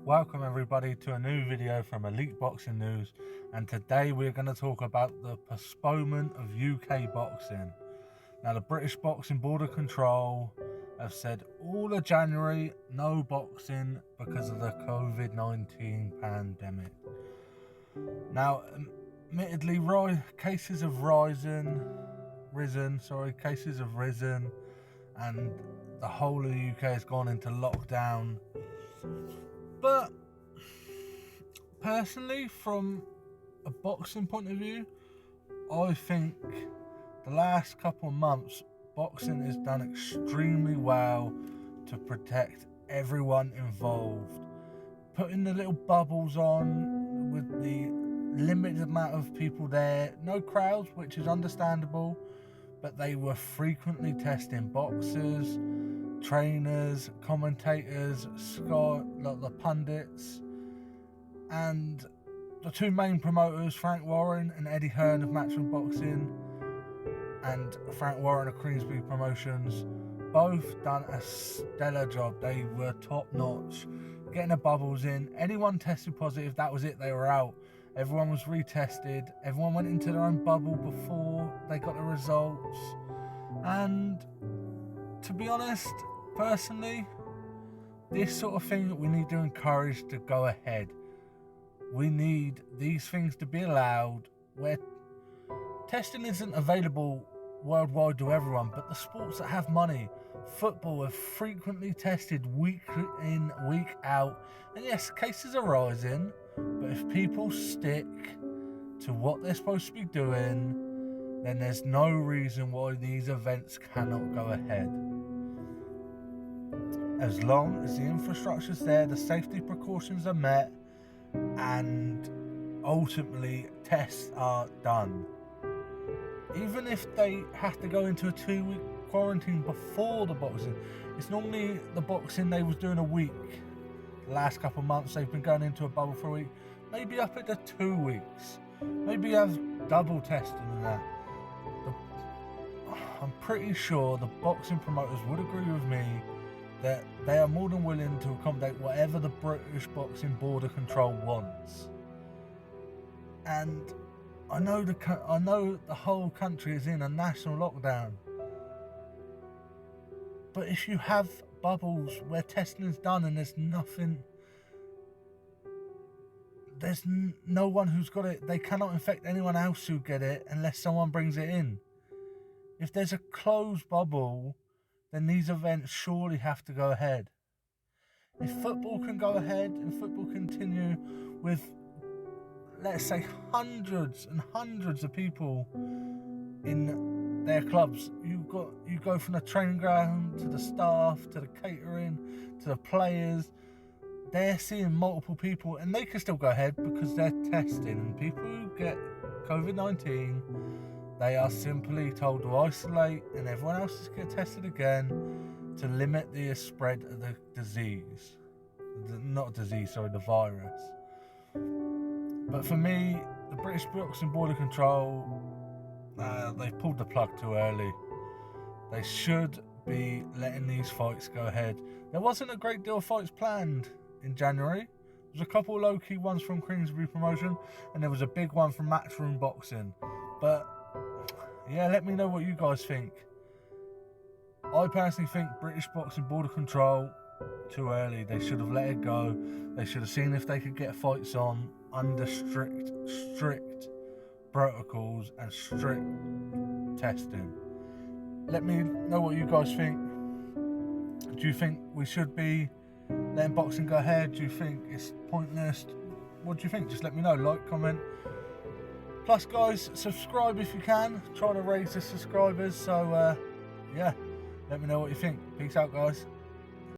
Welcome everybody to a new video from Elite Boxing News, and today we're going to talk about the postponement of UK boxing. Now, the British Boxing Board of Control have said all of January no boxing because of the COVID-19 pandemic. Now, admittedly, cases have risen, and the whole of the UK has gone into lockdown. But personally, from a boxing point of view, I think the last couple of months boxing has done extremely well to protect everyone involved. Putting the little bubbles on with the limited amount of people there, no crowds, which is understandable, but they were frequently testing boxers, trainers, commentators, the pundits, and the two main promoters, Frank Warren and Eddie Hearn of Matchroom Boxing, and Frank Warren of Queensberry Promotions, both done a stellar job. They were top notch, getting the bubbles in. Anyone tested positive, that was it, they were out. Everyone was retested, everyone went into their own bubble before they got the results. And to be honest, personally, this sort of thing we need to encourage to go ahead. We need these things to be allowed, where testing isn't available worldwide to everyone, but the sports that have money, football, have frequently tested week in, week out. And yes, cases are rising, but if people stick to what they're supposed to be doing, then there's no reason why these events cannot go ahead. As long as the infrastructure's there, the safety precautions are met, and ultimately tests are done. Even if they have to go into a 2-week quarantine before the boxing, it's normally the boxing they was doing a week. The last couple of months they've been going into a bubble for a week, maybe up it to 2 weeks, maybe have double testing and that. I'm pretty sure the boxing promoters would agree with me that they are more than willing to accommodate whatever the British Boxing Board of Control wants. And I know the whole country is in a national lockdown, but if you have bubbles where testing is done and there's no one who's got it, they cannot infect anyone else who get it unless someone brings it in. If there's a closed bubble, then these events surely have to go ahead. If football can go ahead and football continue with, let's say, hundreds and hundreds of people in their clubs, you go from the training ground to the staff to the catering to the players, they're seeing multiple people, and they can still go ahead because they're testing. And people who get COVID-19, they are simply told to isolate, and everyone else is get tested again to limit the spread of the disease. The virus. But for me, the British Boxing Board of Control, they've pulled the plug too early. They should be letting these fights go ahead. There wasn't a great deal of fights planned in January. There was a couple of low-key ones from Queensberry Promotion, and there was a big one from Matchroom Boxing. But yeah, let me know what you guys think. I personally think British Boxing Board of Control, too early. They should have let it go. They should have seen if they could get fights on under strict protocols and strict testing. Let me know what you guys think. Do you think we should be letting boxing go ahead? Do you think it's pointless? What do you think? Just let me know. Like, comment. Plus, guys, subscribe if you can. Try to raise the subscribers. So, yeah, let me know what you think. Peace out, guys.